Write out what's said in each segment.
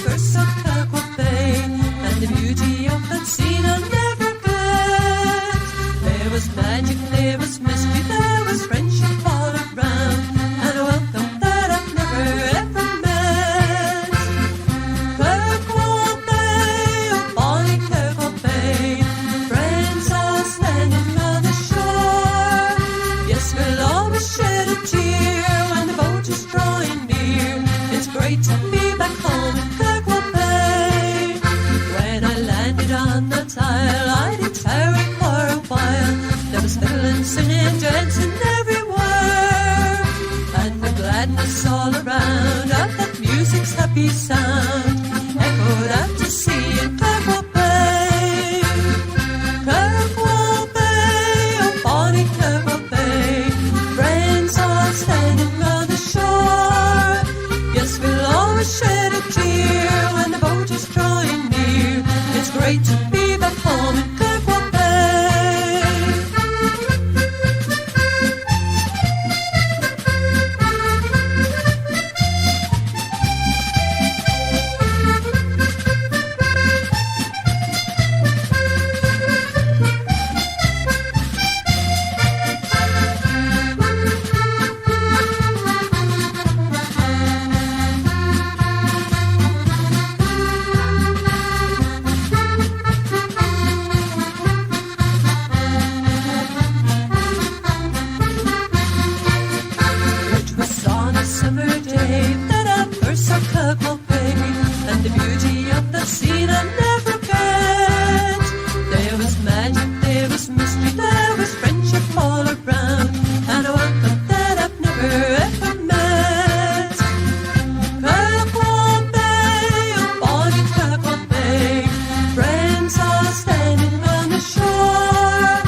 first saw Kirkwall Bay, and the beauty of that scene I'll never forget. There was magic, there was mystery, there was friendship all around, and a welcome that I've never ever met. Kirkwall Bay, oh bonny Kirkwall Bay, friends all standing on the shore. Yes, we'll always shed a tear when the boat is drawing near. It's great to be back home in Kirkwall Bay. When I landed on that isle, I did tarry for a while. There was fiddling, singing, dancing everywhere, and the gladness all around of that music's happy sound echoed out to sea in Kirkwall Bay. Kirkwall Bay, oh bonny Kirkwall Bay, friends all standing on the shore. Yes, we'll always shed a tear when the boat is drawing near. It's great to be back home in Kirkwall Bay. It was on a summer day that I first saw Kirkwall Bay, and the beauty of that scene I'll never forget. There was magic, there was mystery, there was friendship all around, and a welcome that I've never ever met. Kirkwall Bay, oh bonny Kirkwall Bay, friends all standing on the shore.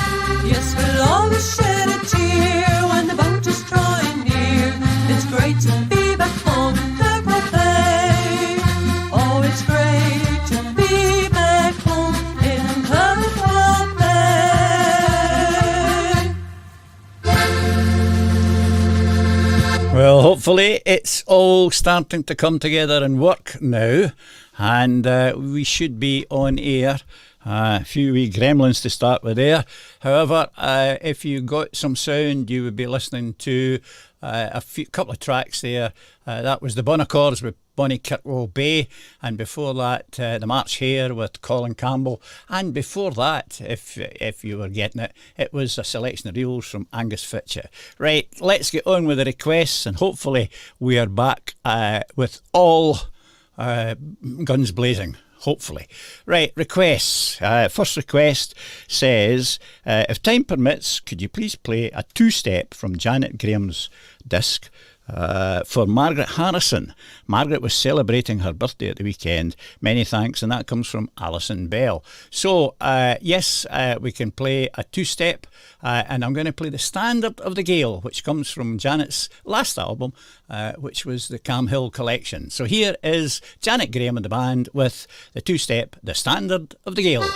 Yes, we'll always shed a tear when the boat is drawing near. It's great to be back home in Kirkwall Bay. Oh, it's great to be back home in Kirkwall Bay. Well, hopefully it's all starting to come together and work now, and we should be on air. A few wee gremlins to start with there. However, if you got some sound, you would be listening to a couple of tracks there. That was the Bonaccords with Bonnie Kirkwall Bay, and before that the March Hare with Colin Campbell, and before that, if you were getting it, it was a selection of reels from Angus Fitcher. Right, let's get on with the requests, and hopefully we are back with all guns blazing. Hopefully. Right, requests. First request says, if time permits, could you please play a two-step from Janet Graham's disc for Margaret Harrison. Margaret was celebrating her birthday at the weekend. Many thanks, and that comes from Alison Bell. So, yes, we can play a two-step, and I'm going to play the Standard of the Gale, which comes from Janet's last album, which was the Cam Hill Collection. So here is Janet Graham and the band with the two-step, the Standard of the Gale.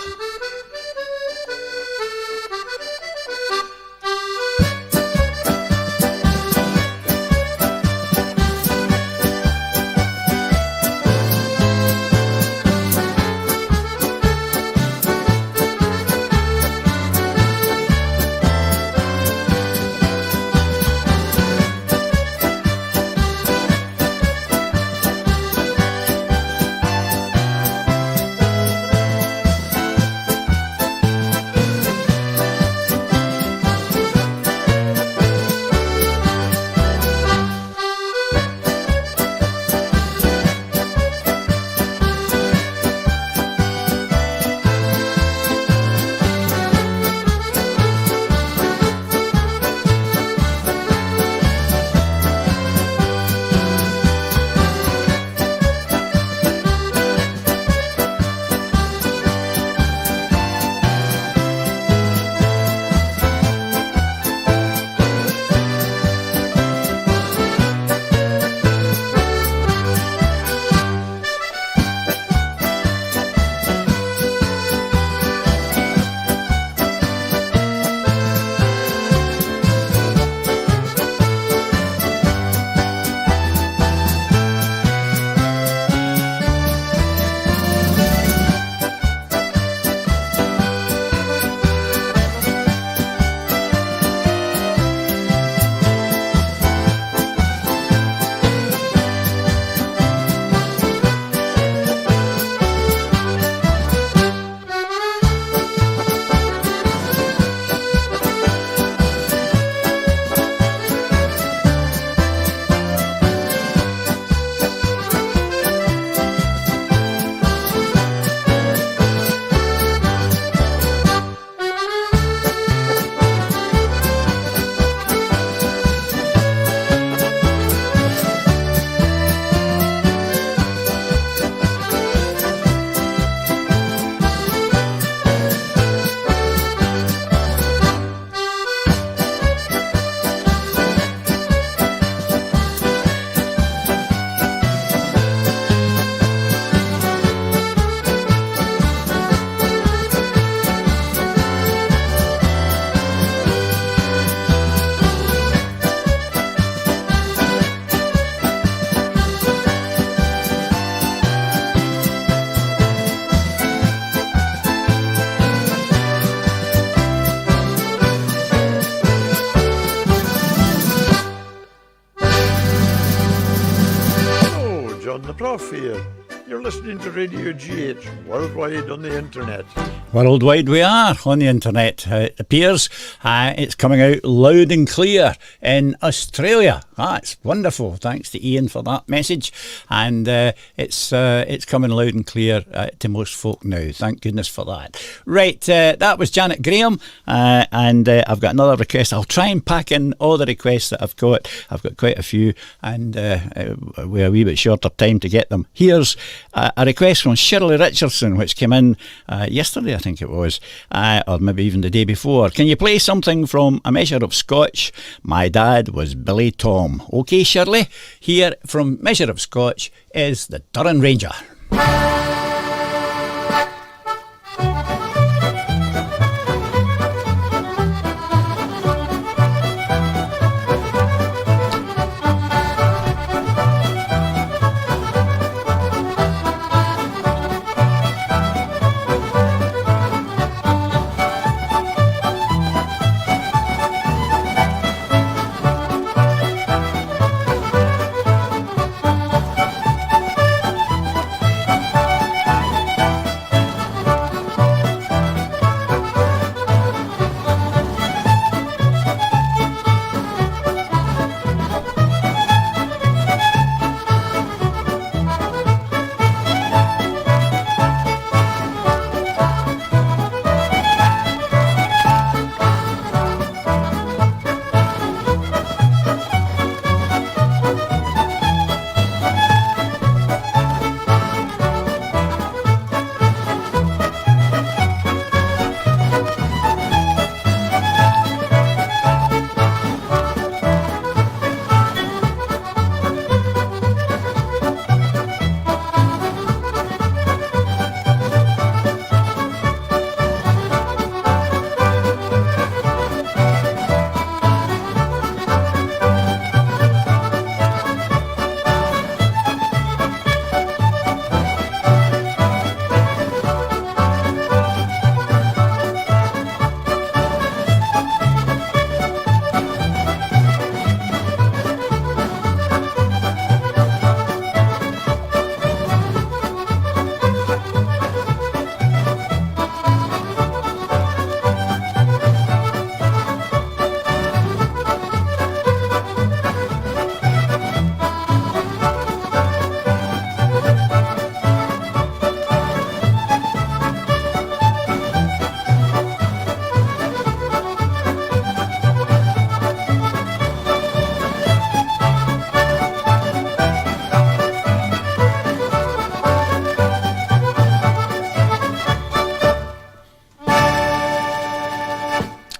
Gough here. You're listening to Radio GH, worldwide on the internet. Worldwide we are on the internet, it appears. It's coming out loud and clear in Australia. That's wonderful. Thanks to Ian for that message. And it's coming loud and clear to most folk now. Thank goodness for that. Right, that was Janet Graham. And I've got another request. I'll try and pack in all the requests that I've got. I've got quite a few, and with a wee bit shorter time to get them. Here's a request from Shirley Richardson, which came in yesterday, I think it was, or maybe even the day before. Can you play something from A Measure of Scotch? My dad was Billy Tom. OK, Shirley, here from Measure of Scotch is the Durran Ranger.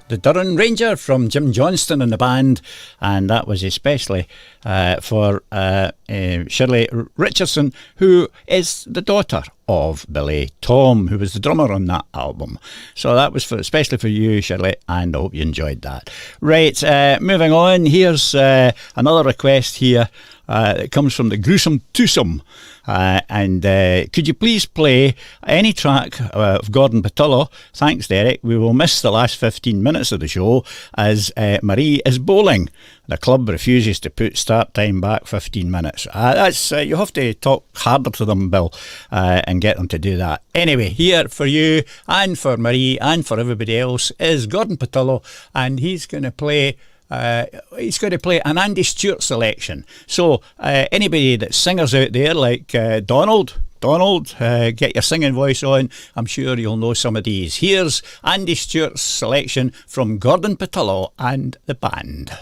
The Durran Ranger from Jim Johnston and the band, and that was especially for Shirley Richardson, who is the daughter of Billy Tom, who was the drummer on that album. So that was especially for you, Shirley, and I hope you enjoyed that. Right, moving on, here's another request here. It comes from the Gruesome Twosome. And could you please play any track of Gordon Patullo? Thanks, Derek. We will miss the last 15 minutes of the show as Marie is bowling. The club refuses to put start time back 15 minutes. That's you have to talk harder to them, Bill, and get them to do that. Anyway, here for you and for Marie and for everybody else is Gordon Patullo, and he's going to play an Andy Stewart selection. So anybody that's singers out there like Donald, get your singing voice on. I'm sure you'll know some of these. Here's Andy Stewart's selection from Gordon Patullo and the band.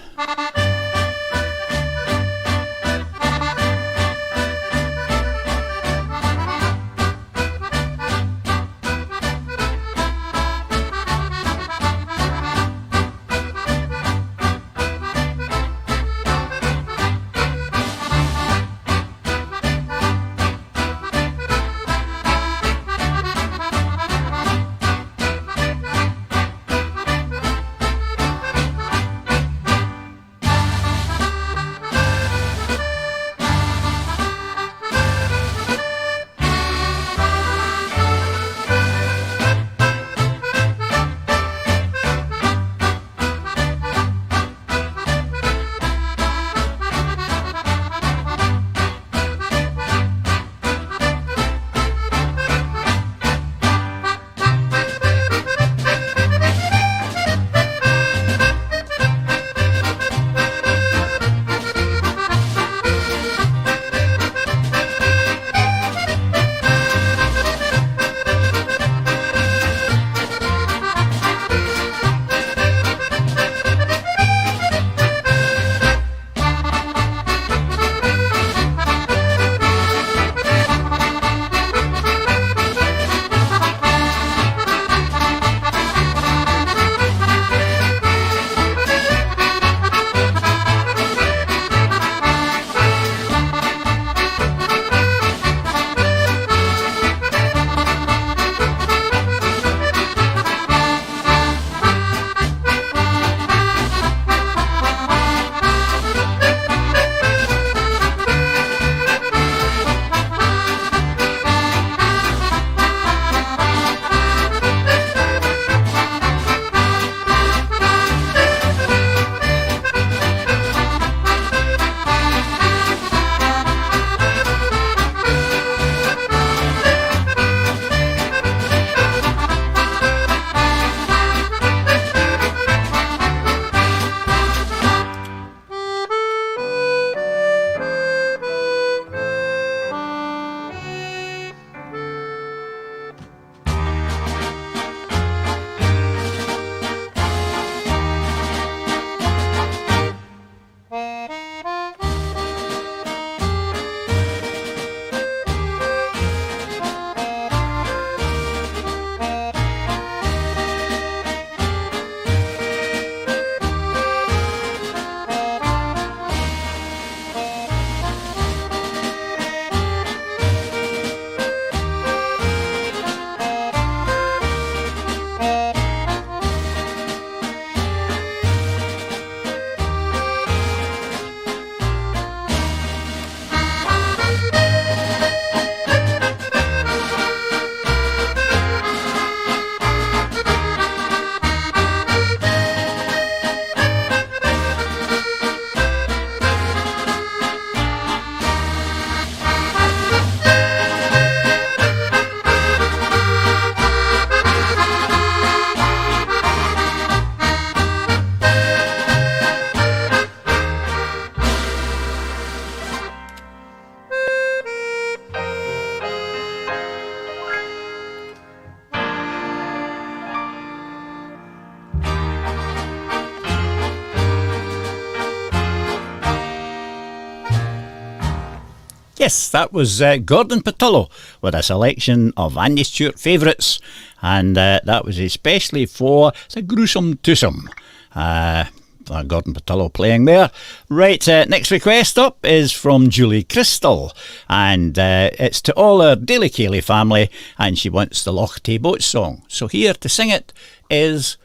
Yes, that was Gordon Patullo with a selection of Andy Stewart favourites, and that was especially for the gruesome twosome. Gordon Patullo playing there. Right, next request up is from Julie Crystal, and it's to all our Daly Cayley family, and she wants the Loch Tay Boat song. So here to sing it is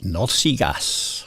North Sea Gas.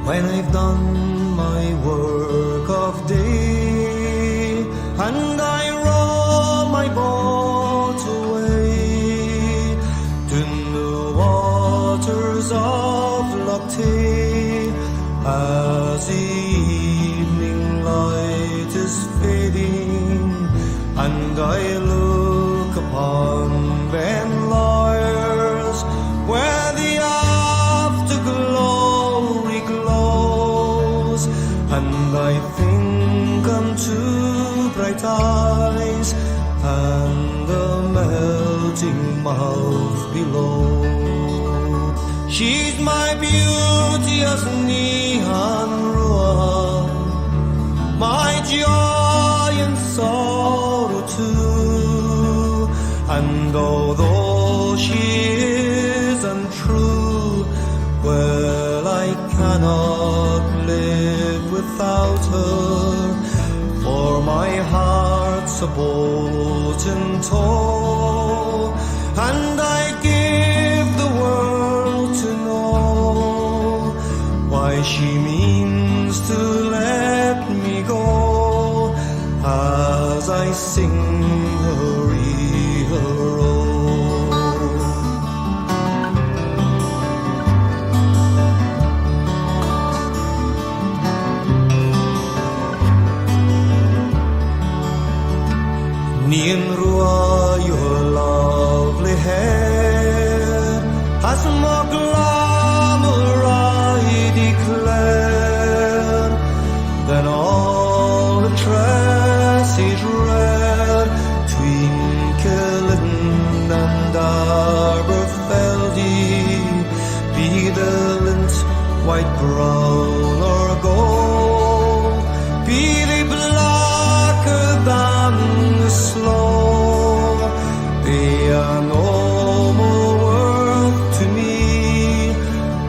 When I've done my work of day and I row my boat away to the waters of Loch Tay, as the evening light is fading and I look upon Ben Lyres where the afterglow glows, and I think unto bright eyes and a melting mouth below. She's my beauteous neon ruin, my joy and sorrow too, and although she is untrue, well, I cannot live without her, for my heart's a boat in tow, and I give the world to know why she means to let me go, as I sing her hero. Nian Rua, your lovely hair has more glamour, I declare, than all the tresses rare, Twinkleland and Aberfeldy, be the lint white, brown or gold, be they blacker than the sloe, they are no more worth to me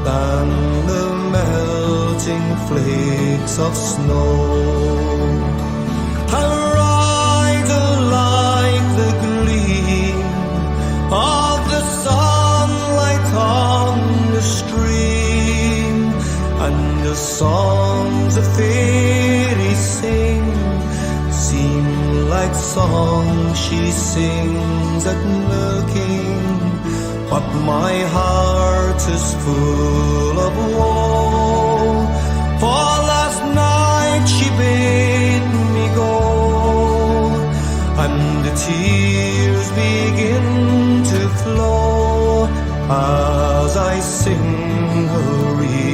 than the melting flakes of snow. How rider like the gleam of the sunlight on the stream, and the songs of fairies sing seem like songs she sings at milking, but my heart is full of woe, for last night she bade me go, and the tears begin to flow as I sing her hero.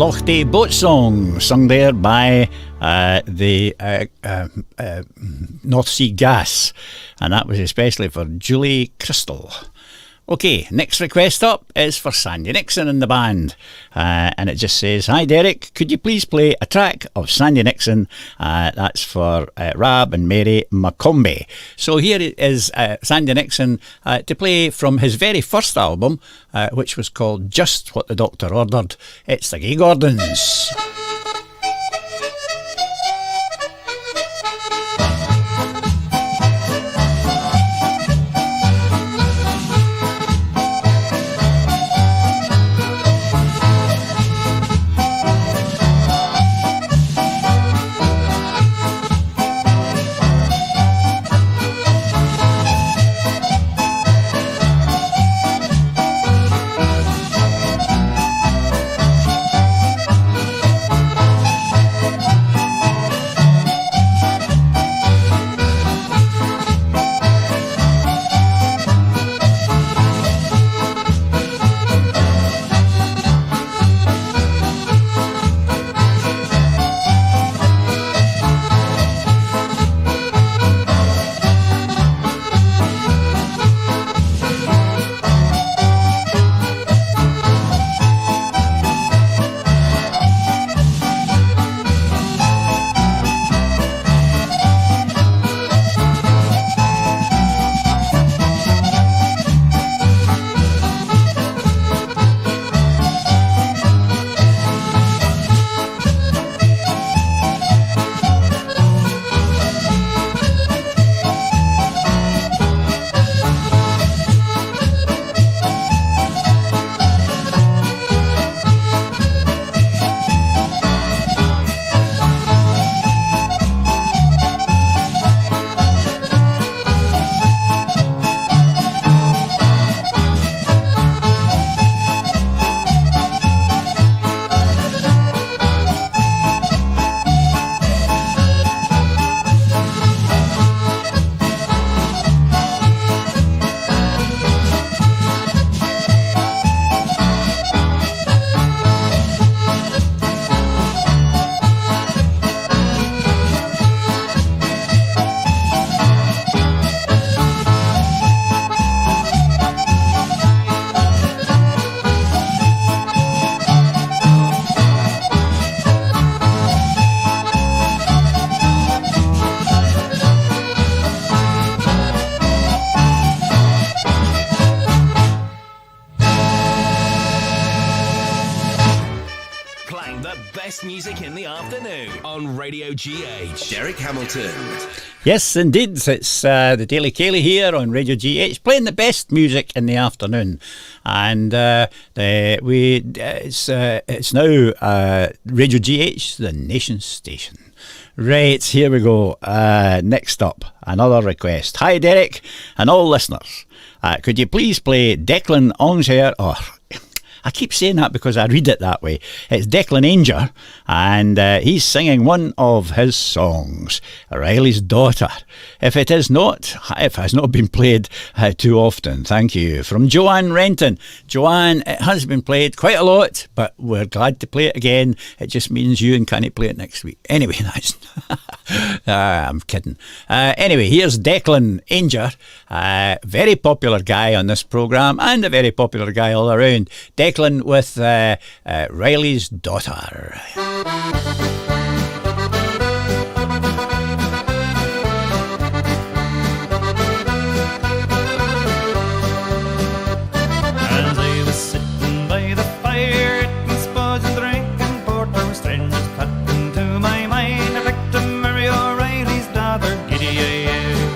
Loch Day Boat Song, sung there by the North Sea Gas, and that was especially for Julie Crystal. Okay, next request up is for Sandy Nixon and the band, and it just says, "Hi Derek, could you please play a track of Sandy Nixon?" That's for Rab and Mary Macombe. So here is Sandy Nixon to play from his very first album, which was called Just What the Doctor Ordered. It's the Gay Gordons. GH. Derek Hamilton. Yes, indeed. It's the Daily Ceilidh here on Radio GH, playing the best music in the afternoon. And it's now Radio GH, the nation station. Right, here we go. Next up, another request. Hi, Derek, and all listeners. Could you please play Declan Onger, or I keep saying that because I read it that way. It's Declan Ainger, and he's singing one of his songs, Riley's Daughter. If it has not been played too often, thank you. From Joanne Renton. Joanne, it has been played quite a lot, but we're glad to play it again. It just means you and can't play it next week. Anyway, that's I'm kidding. Anyway, here's Declan Ainger, very popular guy on this programme and a very popular guy all around. Declan with Riley's Daughter. As I was sitting by the fire, eating spuds and drinking porter, strangers cutting to my mind. I picked to Mary O'Reilly's daughter. Giddy-yay,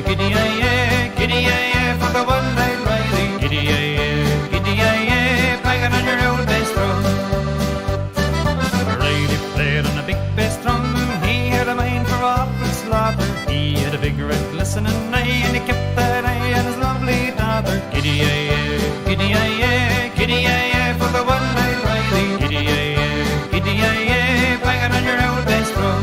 giddy-yay, giddy-yay, for the one-eyed Riley. Giddy-yay, giddy-yay, banging on your old bass drum. Riley played on a big bass drum. He had a mind for awful slaughter. He had a big red glistening eye, and he kept that eye on his lovely daughter. Giddy-yay, giddy-yay, giddy-yay, for the one-eyed Riley. Giddy-yay, giddy-yay, banging on your old bass drum.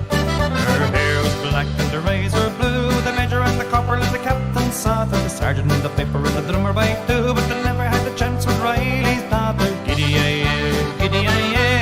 Her hair was black and her eyes were blue. The major and the corporal and the captain saw her. The sergeant and the piper and the drummer by two, but they never had the chance with Riley's daughter. Giddy-yay, giddy-yay,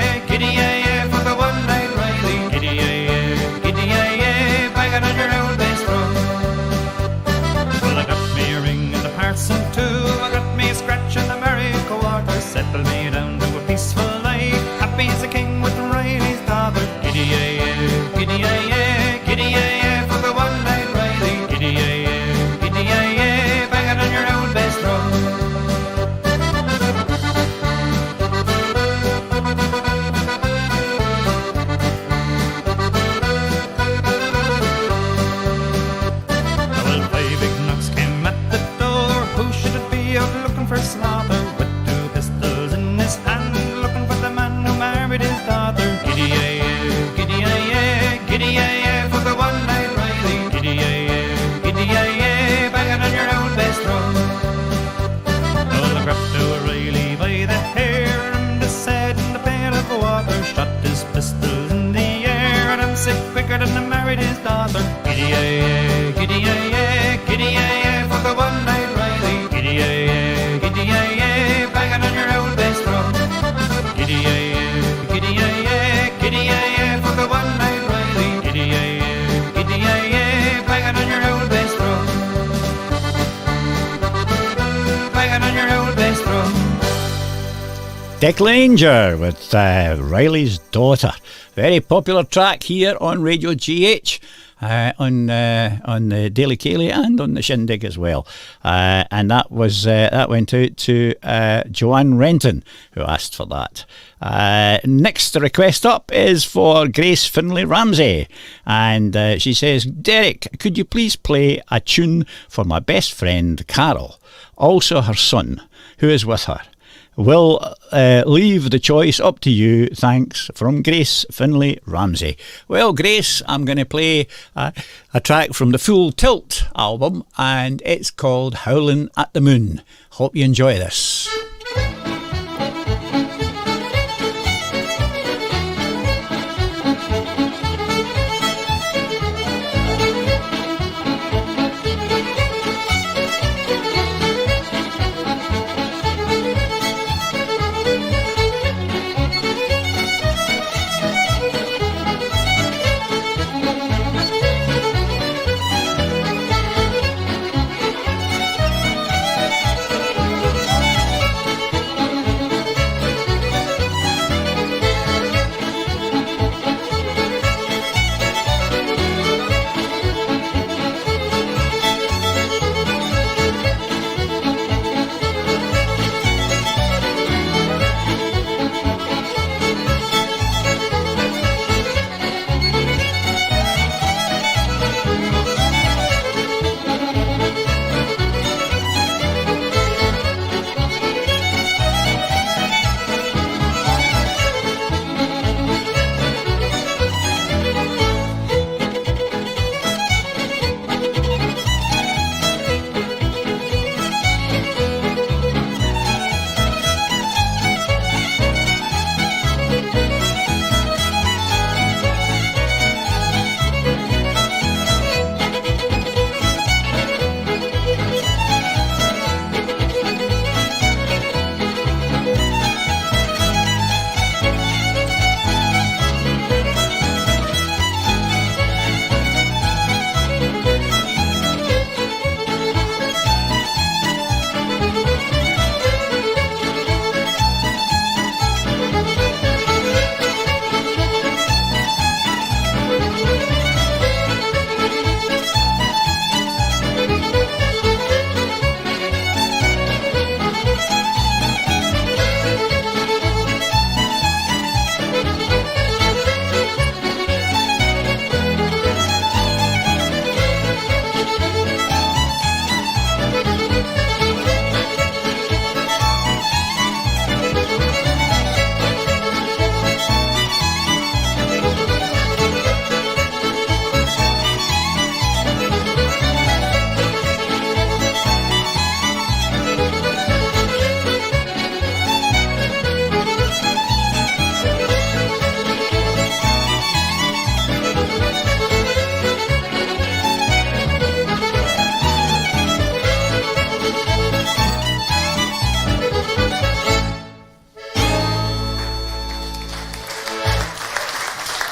Giddy-ay-ay, giddy-ay-ay, giddy-ay-ay for the one-eyed Riley. Giddy-ay-ay, giddy-ay-ay, banging on your old bass drum. Giddy-ay-ay, giddy-ay-ay, giddy-ay-ay for the one-eyed Riley. Giddy-ay-ay, giddy-ay-ay, banging on your old bass drum. Banging on your old bass drum. Declan Ainger with Riley's Daughter. Very popular track here on Radio GH. On the Daily Ceilidh and on the Shindig as well, and that went out to Joanne Renton, who asked for that. Next request up is for Grace Finlay Ramsey, and she says, Derek, could you please play a tune for my best friend Carol, also her son, who is with her? We'll leave the choice up to you. Thanks, from Grace Finlay Ramsey. Well, Grace, I'm going to play a track from the Full Tilt album, and it's called Howling at the Moon. Hope you enjoy this.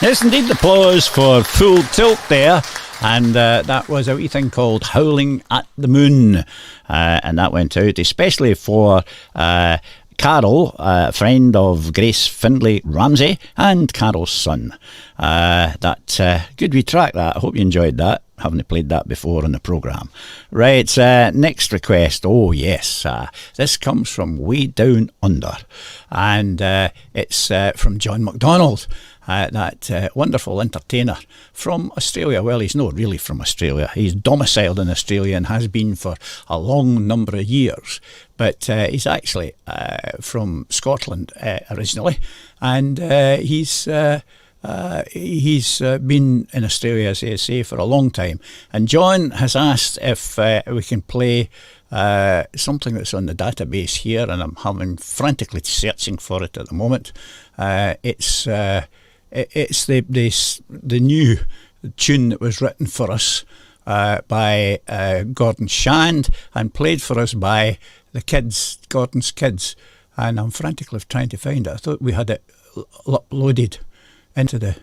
Yes, indeed, the applause for Full Tilt there. And that was a wee thing called Howling at the Moon. And that went out especially for Carol, a friend of Grace Finlay Ramsey, and Carol's son. That good wee track, that. I hope you enjoyed that. Haven't played that before on the programme. Right, next request. Oh, yes. This comes from way down under. And it's from John MacDonald. That wonderful entertainer from Australia. Well, he's not really from Australia. He's domiciled in Australia and has been for a long number of years. But he's actually from Scotland originally. And he's been in Australia, as I say, for a long time. And John has asked if we can play something that's on the database here, and I'm having frantically searching for it at the moment. It's the new tune that was written for us by Gordon Shand and played for us by the kids, Gordon's kids. And I'm frantically trying to find it. I thought we had it uploaded into the...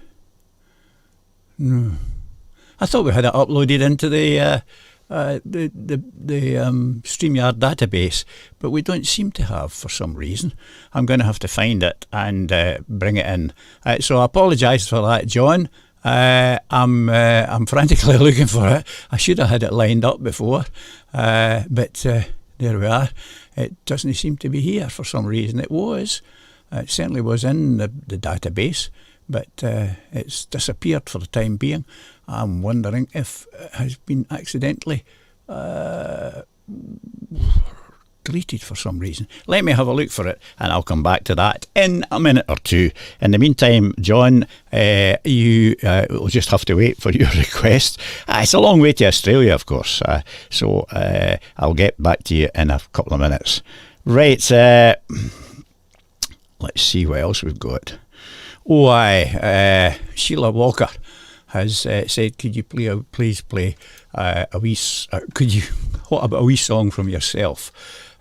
I thought we had it uploaded into the StreamYard database, but we don't seem to have for some reason. I'm going to have to find it and bring it in. So I apologise for that, John. I'm frantically looking for it. I should have had it lined up before, but there we are. It doesn't seem to be here for some reason. It certainly was in the database, but it's disappeared for the time being. I'm wondering if it has been accidentally deleted for some reason. Let me have a look for it and I'll come back to that in a minute or two. In the meantime, John, you will just have to wait for your request. It's a long way to Australia, of course, so I'll get back to you in a couple of minutes. Right, let's see what else we've got. Oh, Sheila Walker has said, could you please play a wee what about a wee song from yourself?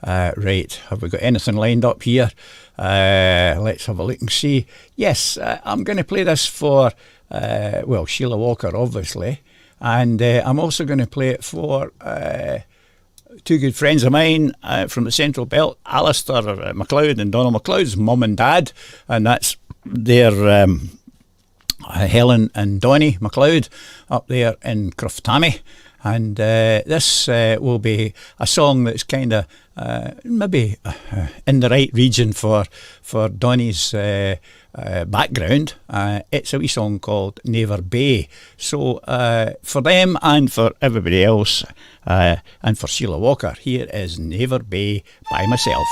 Right, have we got anything lined up here? Let's have a look and see. Yes, I'm going to play this for Sheila Walker, obviously, and I'm also going to play it for two good friends of mine from the Central Belt, Alistair MacLeod and Donald MacLeod's mum and dad, and that's their Helen and Donnie MacLeod up there in Croftammy. And this will be a song that's kind of maybe in the right region for Donnie's background. It's a wee song called Never Bay. So for them and for everybody else and for Sheila Walker, here is Never Bay by myself.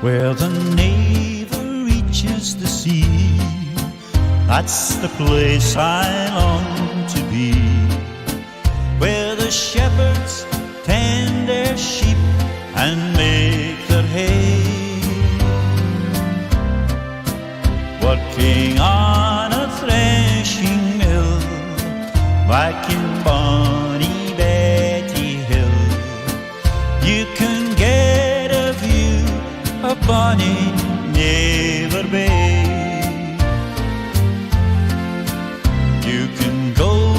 Where the navel reaches the sea, that's the place I long to be. Where the shepherds tend their sheep and make their hay, working on a threshing mill back in bonny Betty Hill. You can get a view of bonny Never Bay. You can go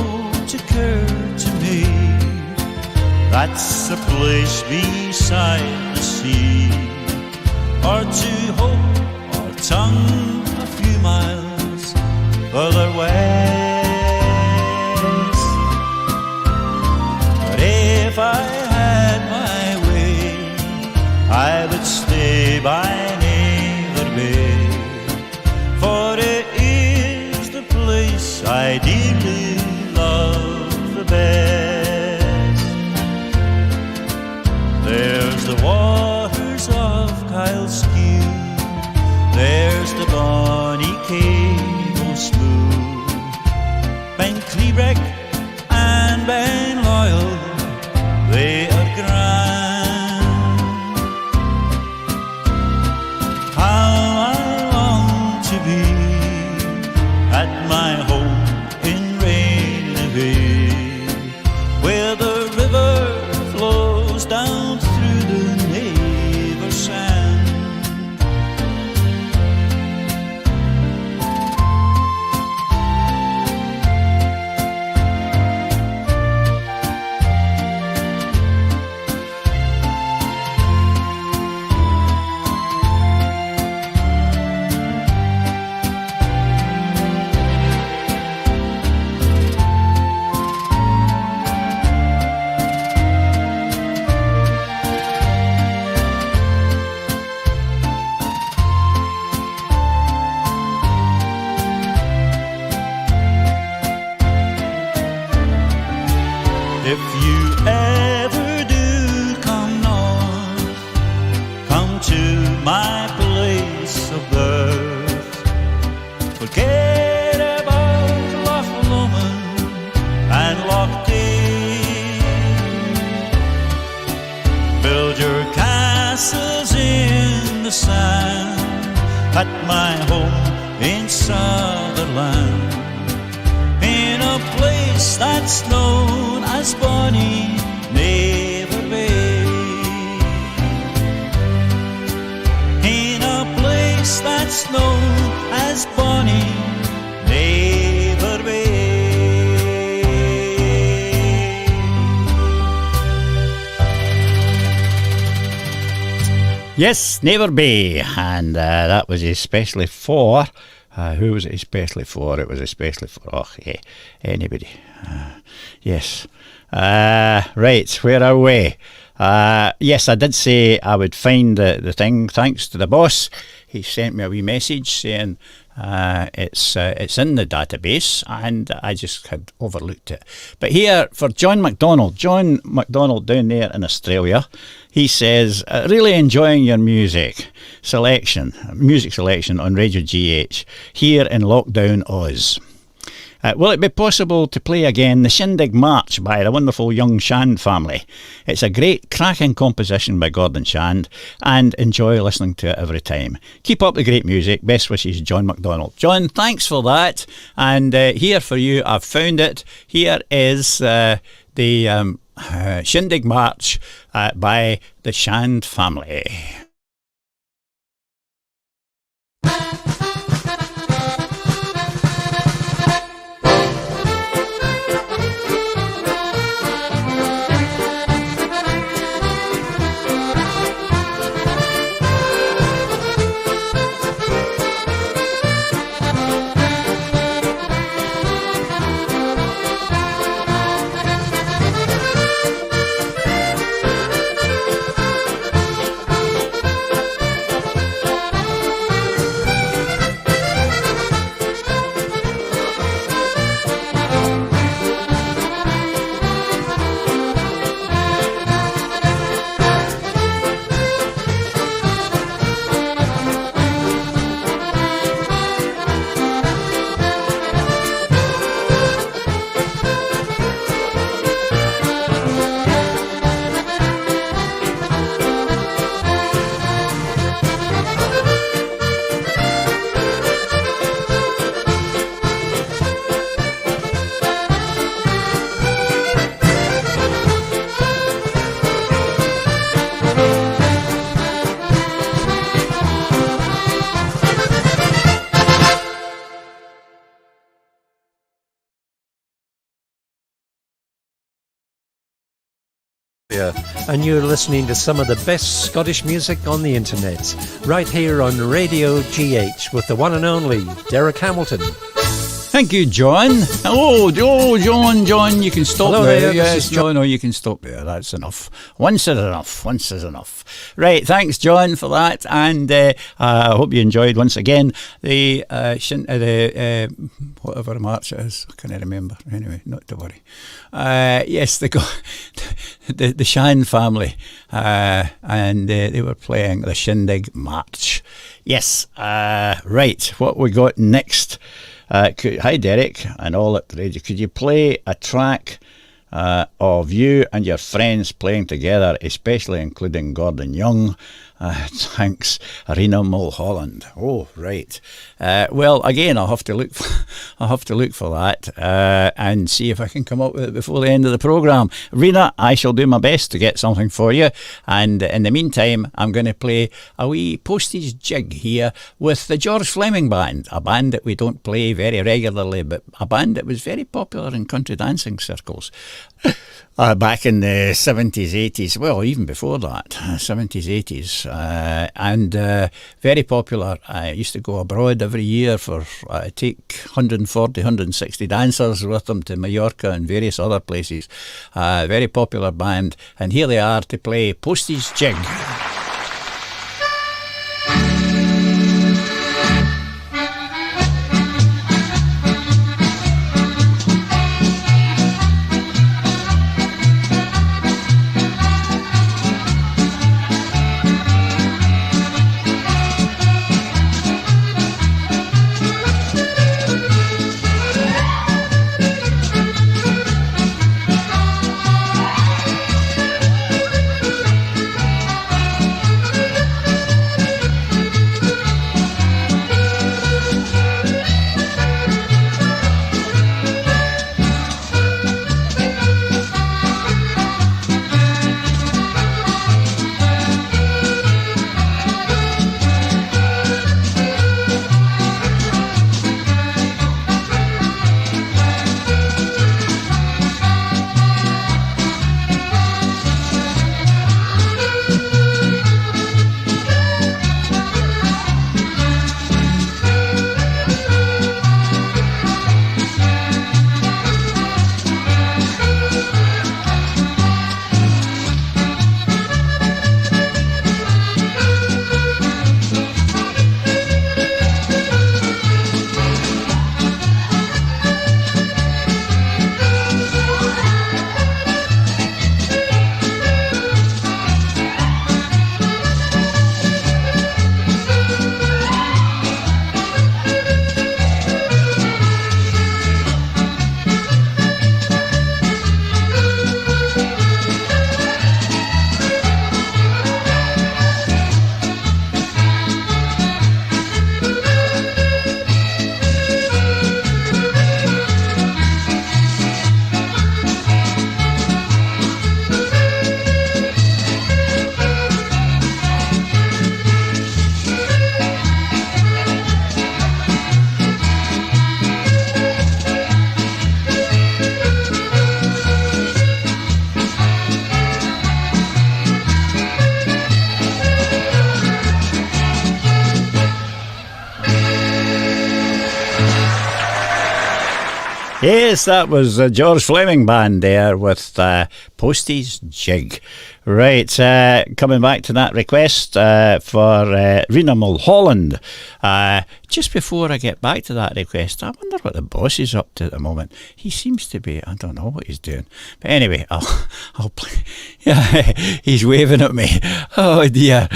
to Courtenay, that's a place beside the sea, or to Hope or Tongue, a few miles further west. But if I had my way, I would stay by Never Bay, for it is the place I dearly love the best. There's the waters of Kyleskew, there's the bonny Cable Smooth, Ben Cleabrick and Ben Loyal, they are grand. How I long to be at my home in Rainy Bay, where the river flows down through the Never Sand. If you ever do come north, come to my place of birth. Forget about Loch Lomond and Loch Tay. Build your castles in the sand at my home in Sutherland, in a place that's known as Bonnie Naver Bay, in a place that's known as Bonnie Naver Bay. Yes, Naver Bay, and that was especially for, who was it especially for? It was especially for, anybody. Yes. Right, where are we? Yes, I did say I would find the thing, thanks to the boss. He sent me a wee message saying it's in the database, and I just had overlooked it. But here for John MacDonald down there in Australia, he says, really enjoying your music selection on Radio GH here in lockdown Oz. Will it be possible to play again the Shindig March by the wonderful Young Shand family? It's a great, cracking composition by Gordon Shand, and enjoy listening to it every time. Keep up the great music. Best wishes, John MacDonald. John, thanks for that. And here for you, I've found it. Here is the Shindig March by the Shand family. And you're listening to some of the best Scottish music on the internet, right here on Radio GH with the one and only Derek Hamilton. Thank you, John. John, you can stop Hello there. there, Yes, this is John. John, you can stop there. That's enough. Once is enough. Right, thanks, John, for that. And I hope you enjoyed once again the whatever march it is. I can't remember. Anyway, not to worry. Yes, the Shand family, and they were playing the Shindig March. Yes, right. What we got next? Hi Derek and all at the radio. Could you play a track of you and your friends playing together, especially including Gordon Young? Thanks, Arena Mulholland. Oh, right. Well, again, I'll have to look for that and see if I can come up with it before the end of the programme. Rena, I shall do my best to get something for you. And in the meantime, I'm going to play a wee postage jig here with the George Fleming Band, a band that we don't play very regularly, but a band that was very popular in country dancing circles. Back in the 70s, 80s, well, even before that, 70s, 80s, and very popular. I used to go abroad every year for take 140, 160 dancers with them to Mallorca and various other places. Very popular band, and here they are to play Postage Jig. Yes, that was George Fleming Band there with Postie's Jig. Right, coming back to that request for Rena Mulholland. Just before I get back to that request, I wonder what the boss is up to at the moment. He seems to be, I don't know what he's doing. But anyway, I'll play. Yeah, he's waving at me. Oh dear,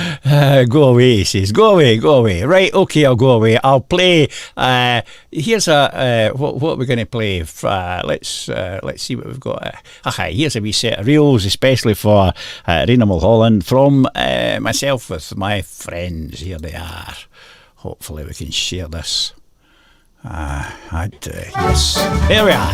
go away, he says. Go away. Right, okay, I'll go away. I'll play. Here's what are we going to play? Let's see what we've got. Here's a wee set of reels, especially for Rena Mulholland from myself with my friends. Here they are. Hopefully we can share this. Yes, here we are.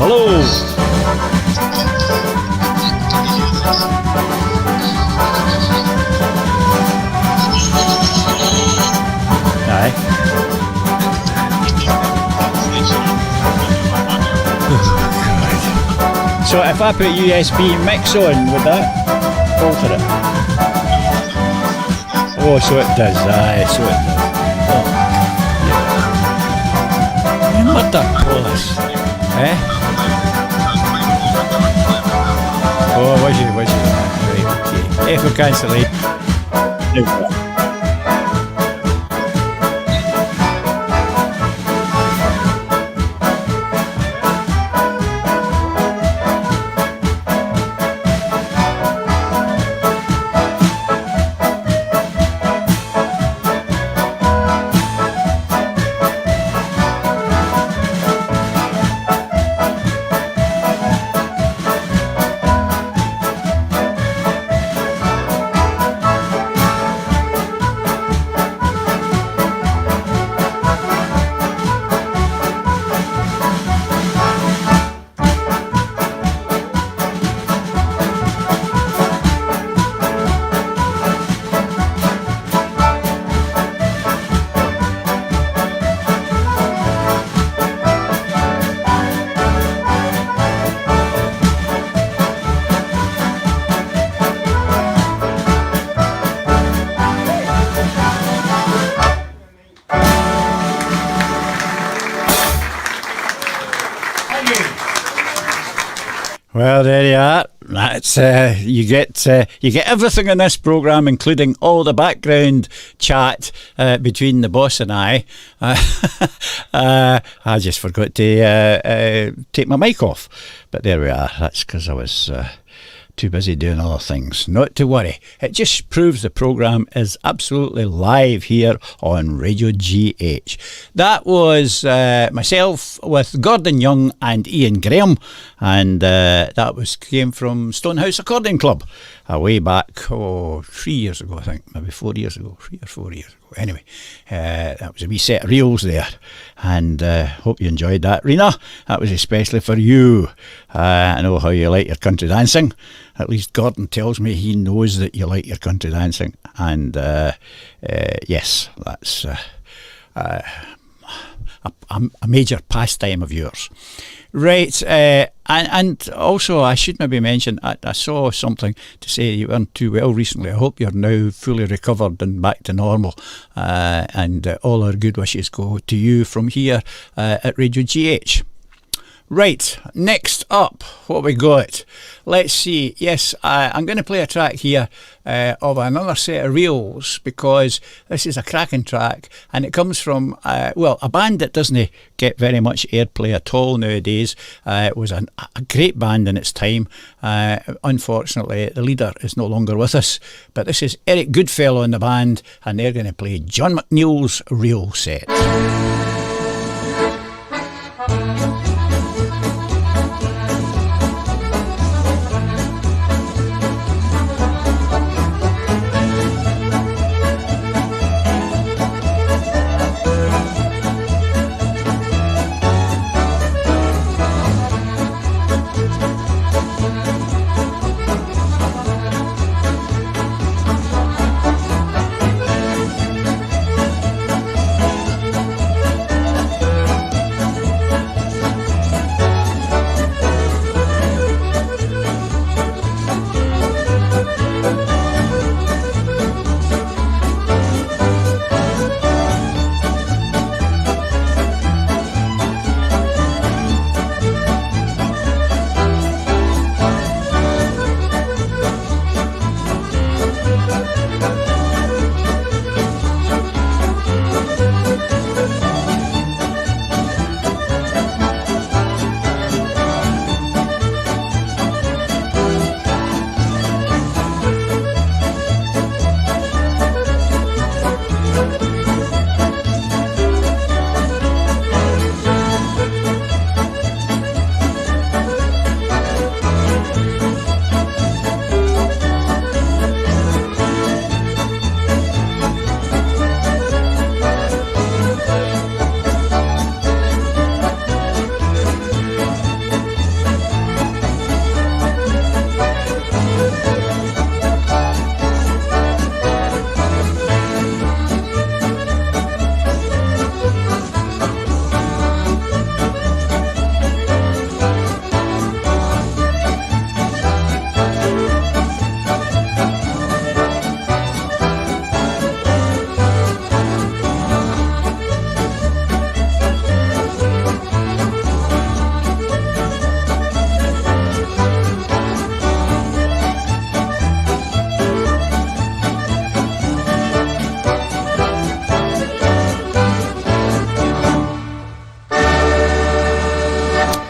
Hello. Aye. So if I put USB mix on, would that alter it? Oh, so it does. Aye, so it does. Oh. What the police? Eh? Oh, was you? Right, okay. Echo cancellation. Well, there you are. That's you get everything in this programme, including all the background chat between the boss and I. I just forgot to take my mic off, but there we are. That's because I was too busy doing other things. Not to worry. It just proves the programme is absolutely live here on Radio GH. That was myself with Gordon Young and Ian Graham, and that came from Stonehouse Accordion Club way back 3 years ago, I think, maybe 4 years ago, 3 or 4 years ago. Anyway, that was a wee set of reels there, and hope you enjoyed that, Rena. That was especially for you. I know how you like your country dancing. At least Gordon tells me he knows that you like your country dancing, and yes, that's a major pastime of yours. Right, and also I should maybe mention, I saw something to say you weren't too well recently. I hope you're now fully recovered and back to normal, and all our good wishes go to you from here at Radio GH. Right, next up, what we got? Let's see. Yes, I'm going to play a track here of another set of reels, because this is a cracking track, and it comes from, a band that doesn't get very much airplay at all nowadays. It was a great band in its time. Unfortunately, the leader is no longer with us, but this is Eric Goodfellow in the band, and they're going to play John McNeil's Reel Set.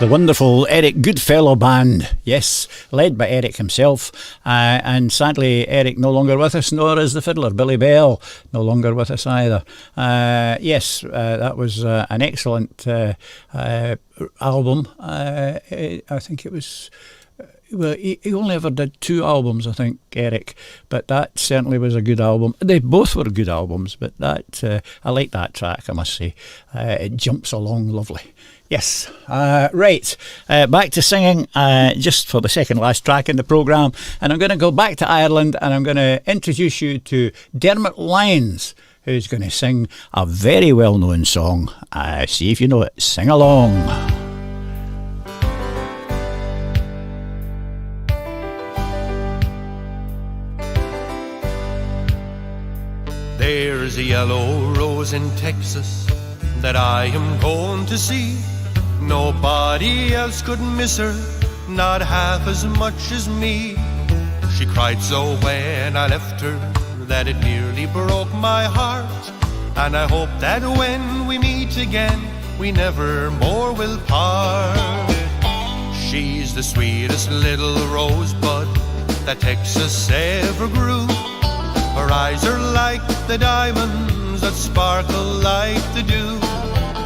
The wonderful Eric Goodfellow Band, yes, led by Eric himself, and sadly Eric no longer with us, nor is the fiddler Billy Bell no longer with us either. Yes, that was an excellent album. I think it was... Well, he only ever did 2 albums, I think, Eric, but that certainly was a good album. They both were good albums, but that I like that track, I must say. It jumps along lovely. Yes, right, back to singing just for the second last track in the programme, and I'm going to go back to Ireland and I'm going to introduce you to Dermot Lyons, who's going to sing a very well-known song. See if you know it. Sing along. There's a yellow rose in Texas that I am going to see. Nobody else could miss her, not half as much as me. She cried so when I left her that it nearly broke my heart. And I hope that when we meet again, we never more will part. She's the sweetest little rosebud that Texas ever grew. Her eyes are like the diamonds that sparkle like the dew.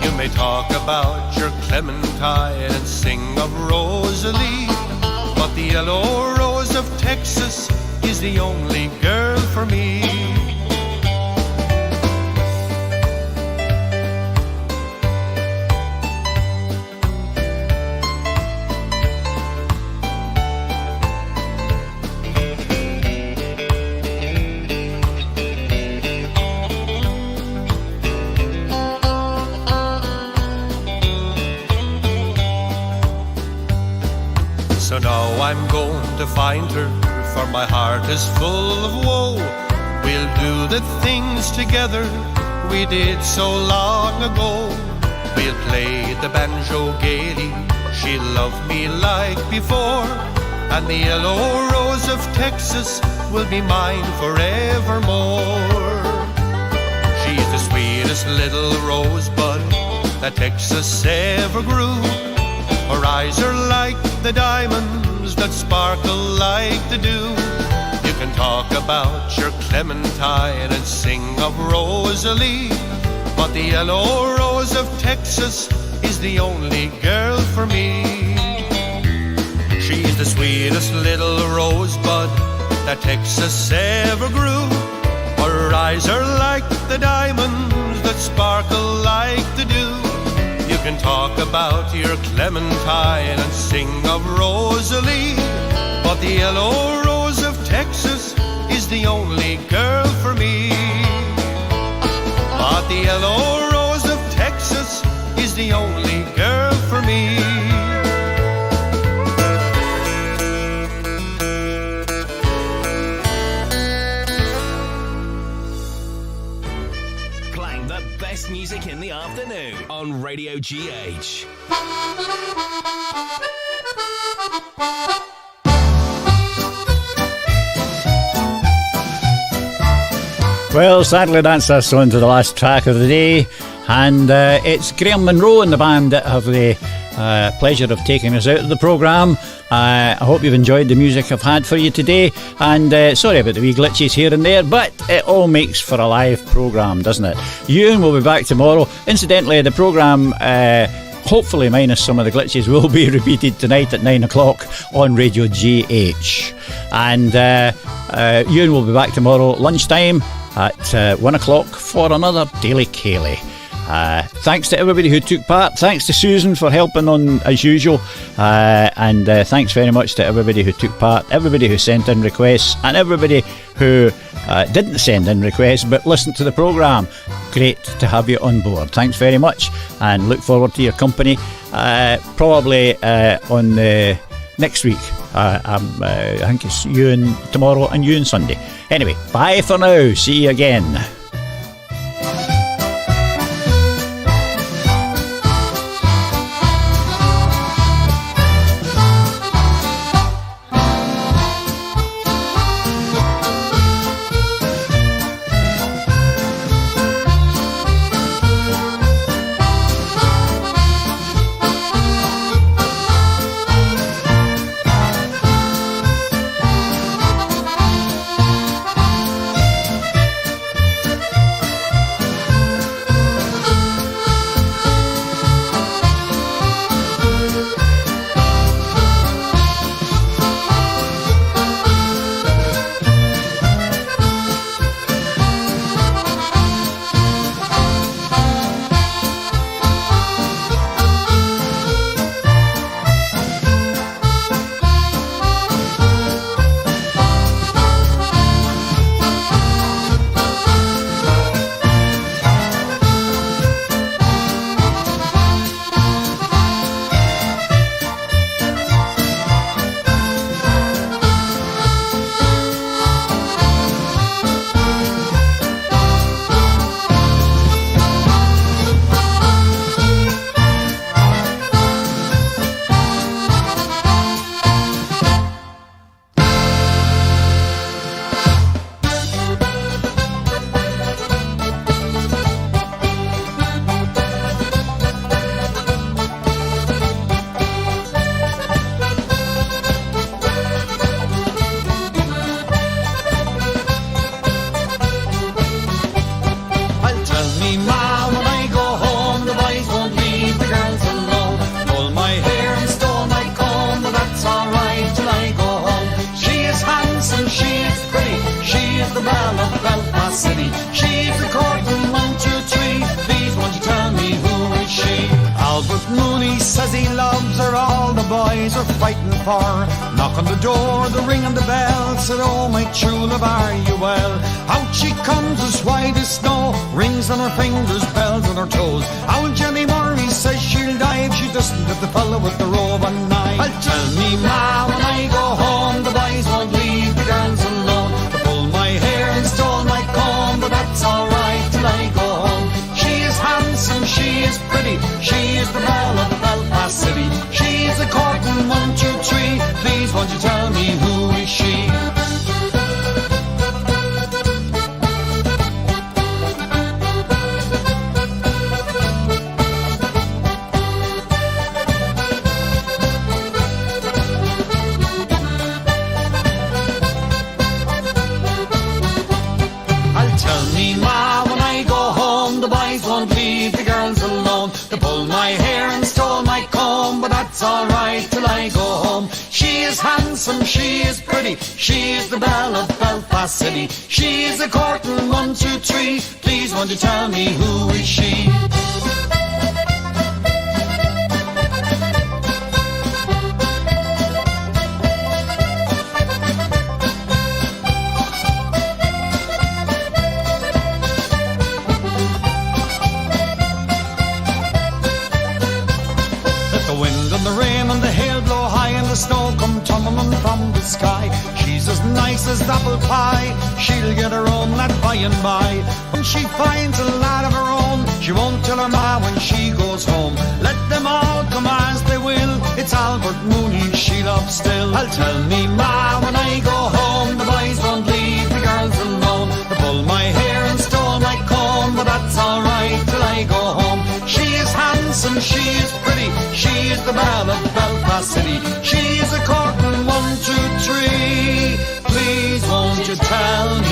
You may talk about your Clementine and sing of Rosalie, but the yellow rose of Texas is the only girl for me. So now I'm going to find her, for my heart is full of woe. We'll do the things together we did so long ago. We'll play the banjo gaily, she'll love me like before, and the yellow rose of Texas will be mine forevermore. She's the sweetest little rosebud that Texas ever grew. Her eyes are like the diamonds that sparkle like the dew. You can talk about your Clementine and sing of Rosalie, but the yellow rose of Texas is the only girl for me. She's the sweetest little rosebud that Texas ever grew. Her eyes are like the diamonds that sparkle like the dew. You can talk about your Clementine and sing of Rosalie, but the yellow rose of Texas is the only girl for me. But the yellow rose of Texas is the only girl for me. Playing the best music in the afternoon on Radio GH. Well, sadly that's us on to the last track of the day, and it's Graham Monroe and the band that have the pleasure of taking us out of the programme. I hope you've enjoyed the music I've had for you today, and sorry about the wee glitches here and there, but it all makes for a live programme, doesn't it? Ewan will be back tomorrow. Incidentally, the programme, hopefully minus some of the glitches, will be repeated tonight at 9 o'clock on Radio GH. And Ewan will be back tomorrow lunchtime at 1 o'clock for another Daily Cayley. Thanks to everybody who took part. Thanks to Susan for helping on as usual, and thanks very much to everybody who took part, everybody who sent in requests, and everybody who didn't send in requests but listened to the programme. Great to have you on board. Thanks very much, and look forward to your company probably on next week. I think it's Ewan tomorrow and Ewan Sunday. Anyway, bye for now. See you again. He says he loves her, all the boys are fighting for her. Knock on the door, the ring on the bell, said, oh my true love, are you well? Out she comes as white as snow, rings on her fingers, bells on her toes. Old Jenny Murray says she'll die if she doesn't get the fellow with the robe and knife. I'll tell me ma, when I go home, the boys won't leave the girls alone. They pulled my hair and stole my comb, but that's alright till I go home. She is handsome, she is pretty, she is the belle of Belfast City. She is the courting 1, 2, 3. Please won't you tell me who is she? It's alright till I go home. She is handsome, she is pretty, she is the belle of Belfast City. She is a courting 1, 2, 3. Please won't you tell me who is she? Snow come tumbling from the sky. She's as nice as apple pie. She'll get her own lad by and by. When she finds a lad of her own, she won't tell her ma when she goes home. Let them all come as they will, it's Albert Mooney she loves still. I'll tell me ma when I go home, the boys won't leave the girls alone. They pulled my hair and stole my comb, but that's alright till I go home. She is handsome, she is pretty, she is the belle of Belfast City. She is a courting 1, 2, 3. Please won't you tell me